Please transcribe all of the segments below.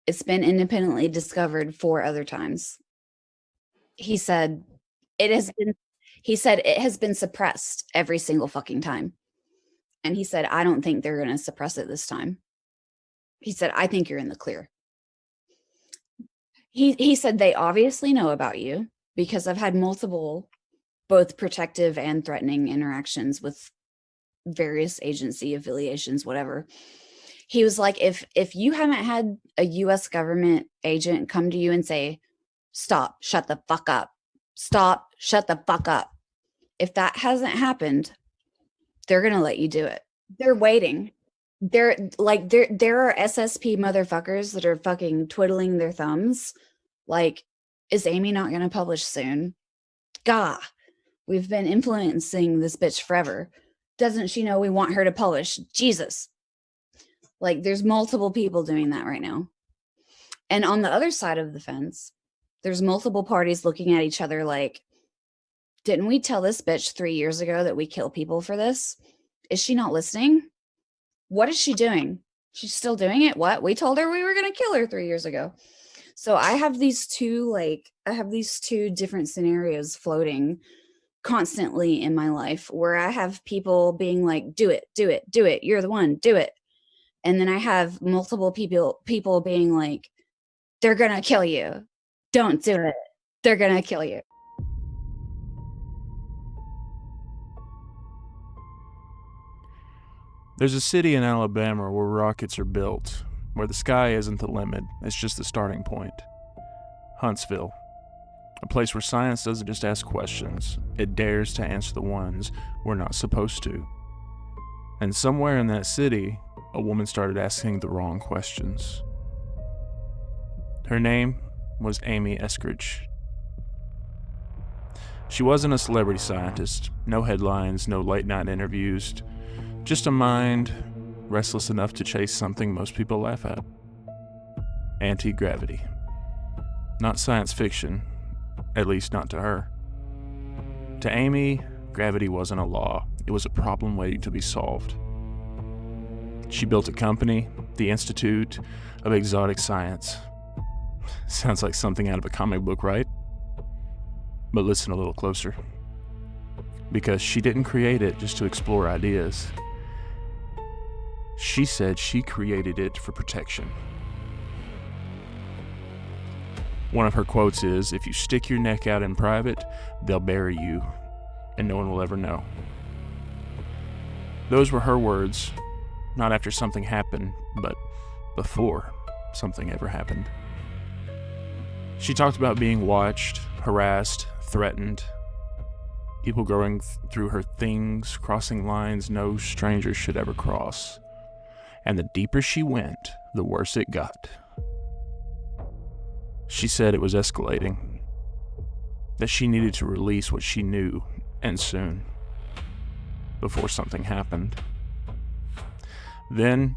It's been independently discovered 4 other times. He said it has been it has been suppressed every single fucking time. And he said, I don't think they're gonna suppress it this time. He said, I think you're in the clear. He said they obviously know about you because I've had multiple both protective and threatening interactions with various agency affiliations, whatever. He was like, if you haven't had a US government agent come to you and say, stop, shut the fuck up, stop, shut the fuck up. If that hasn't happened, they're going to let you do it. They're waiting. There are SSP motherfuckers that are fucking twiddling their thumbs. Like, is Amy not going to publish soon? Gah, we've been influencing this bitch forever. Doesn't she know we want her to publish? Jesus. Like, there's multiple people doing that right now. And on the other side of the fence, there's multiple parties looking at each other like, didn't we tell this bitch 3 years ago that we kill people for this? Is she not listening? What is she doing? She's still doing it? What? We told her we were going to kill her 3 years ago. So I have these two different scenarios floating constantly in my life where I have people being like, do it, do it, do it. You're the one, do it. And then I have multiple people being like, they're going to kill you. Don't do it. They're going to kill you. There's a city in Alabama where rockets are built, where the sky isn't the limit, it's just the starting point. Huntsville. A place where science doesn't just ask questions, it dares to answer the ones we're not supposed to. And somewhere in that city, a woman started asking the wrong questions. Her name was Amy Eskridge. She wasn't a celebrity scientist, no headlines, no late-night interviews, just a mind restless enough to chase something most people laugh at. Anti-gravity. Not science fiction, at least not to her. To Amy, gravity wasn't a law, it was a problem waiting to be solved. She built a company, the Institute of Exotic Science. Sounds like something out of a comic book, right? But listen a little closer. Because she didn't create it just to explore ideas. She said she created it for protection. One of her quotes is, if you stick your neck out in private, they'll bury you, and no one will ever know. Those were her words, not after something happened, but before something ever happened. She talked about being watched, harassed, threatened, people going through her things, crossing lines no stranger should ever cross. And the deeper she went, the worse it got. She said it was escalating, that she needed to release what she knew, and soon, before something happened. Then,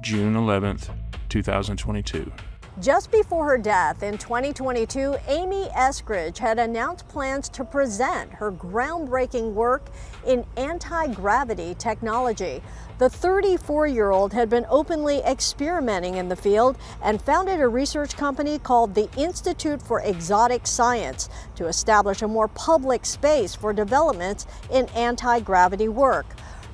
June 11th, 2022. Just before her death in 2022, Amy Eskridge had announced plans to present her groundbreaking work in anti-gravity technology. The 34-year-old had been openly experimenting in the field and founded a research company called the Institute for Exotic Science to establish a more public space for developments in anti-gravity work.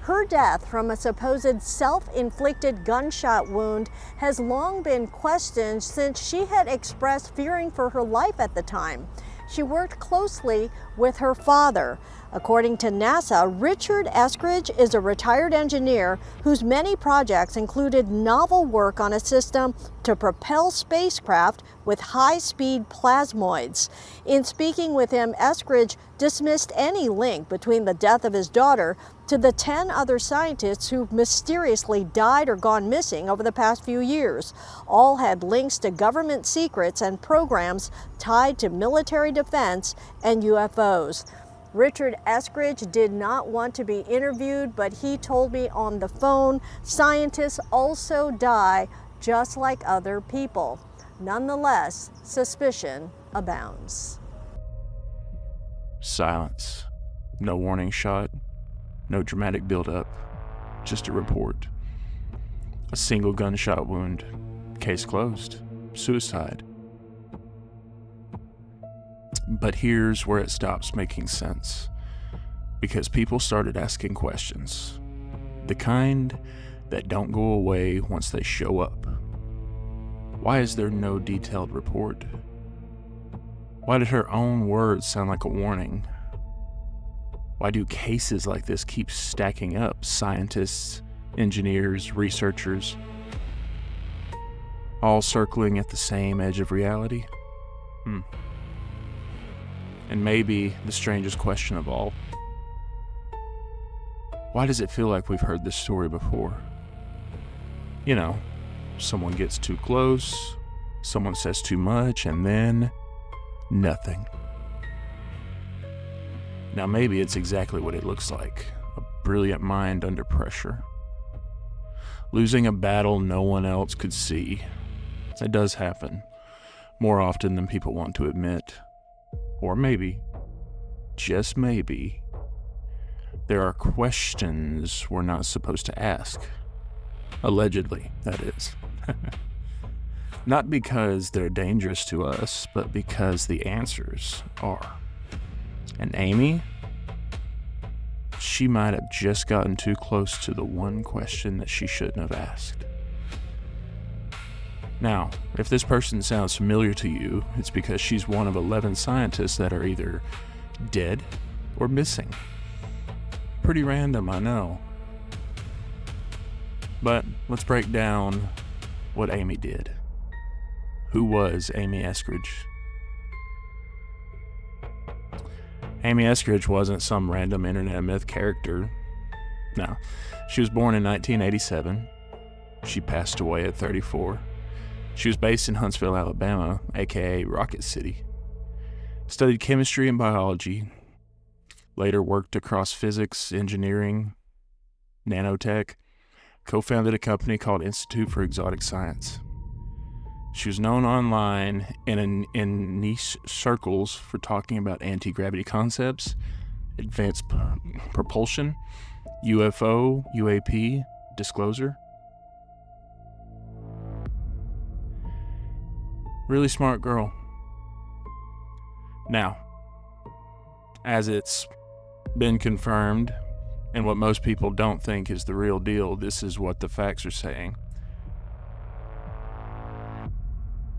Her death from a supposed self-inflicted gunshot wound has long been questioned since she had expressed fearing for her life at the time. She worked closely with her father. According to NASA, Richard Eskridge is a retired engineer whose many projects included novel work on a system to propel spacecraft with high-speed plasmoids. In speaking with him, Eskridge dismissed any link between the death of his daughter to the 10 other scientists who've mysteriously died or gone missing over the past few years. All had links to government secrets and programs tied to military defense and UFOs. Richard Eskridge did not want to be interviewed, but he told me on the phone, scientists also die just like other people. Nonetheless, suspicion abounds. Silence. No warning shot. No dramatic build-up. Just a report. A single gunshot wound. Case closed. suicide. But here's where it stops making sense, because people started asking questions, the kind that don't go away once they show up. Why is there no detailed report? Why did her own words sound like a warning? Why do cases like this keep stacking up? Scientists, engineers, researchers, all circling at the same edge of reality? And maybe the strangest question of all, why does it feel like we've heard this story before? You know, someone gets too close, someone says too much, and then nothing. Now maybe it's exactly what it looks like, a brilliant mind under pressure. Losing a battle no one else could see. It does happen, more often than people want to admit. Or maybe, just maybe, there are questions we're not supposed to ask. Allegedly, that is. Not because they're dangerous to us, but because the answers are. And Amy, she might have just gotten too close to the one question that she shouldn't have asked. Now, if this person sounds familiar to you, it's because she's one of 11 scientists that are either dead or missing. Pretty random, I know. But let's break down what Amy did. Who was Amy Eskridge? Amy Eskridge wasn't some random internet myth character. No, she was born in 1987. She passed away at 34. She was based in Huntsville, Alabama, aka Rocket City. Studied chemistry and biology. Later worked across physics, engineering, nanotech. Co-founded a company called Institute for Exotic Science. She was known online and in niche circles for talking about anti-gravity concepts, advanced propulsion, UFO, UAP, disclosure. Really smart girl. Now, as it's been confirmed, and what most people don't think is the real deal, this is what the facts are saying.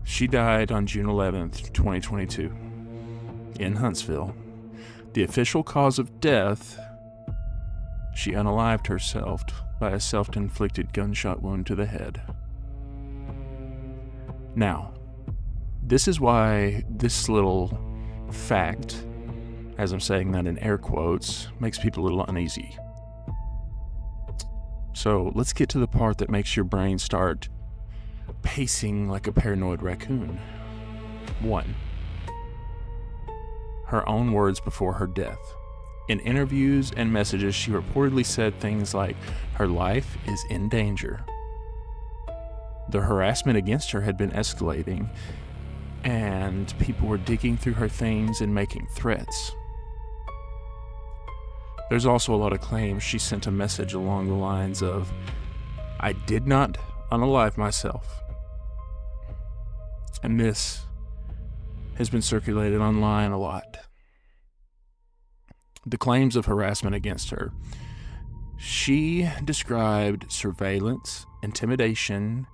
She died on June 11th, 2022, in Huntsville. The official cause of death, she unalived herself by a self-inflicted gunshot wound to the head. Now, this is why this little fact, as I'm saying that in air quotes, makes people a little uneasy. So let's get to the part that makes your brain start pacing like a paranoid raccoon. 1. Her own words before her death. In interviews and messages, she reportedly said things like, her life is in danger. The harassment against her had been escalating, and people were digging through her things and making threats. There's also a lot of claims she sent a message along the lines of, I did not unalive myself. And this has been circulated online a lot. The claims of harassment against her. She described surveillance, intimidation,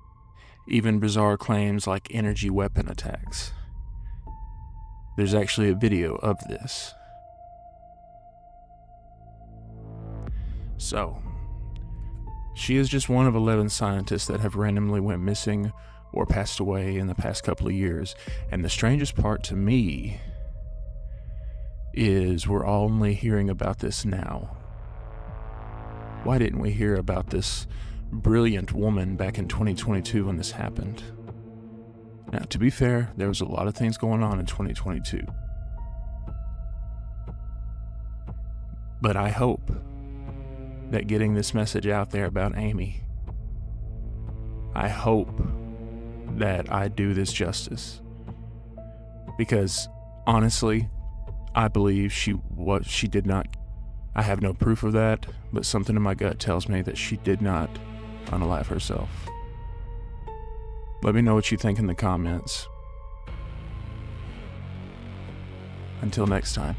even bizarre claims like energy weapon attacks. There's actually a video of this. So, she is just one of 11 scientists that have randomly went missing or passed away in the past couple of years. And the strangest part to me is we're only hearing about this now. Why didn't we hear about this brilliant woman back in 2022 when this happened? Now, to be fair, there was a lot of things going on in 2022. But I hope that getting this message out there about Amy, I hope that I do this justice. Because honestly, I believe she did not. I have no proof of that, but something in my gut tells me that she did not unalive herself. Let me know what you think in the comments. Until next time.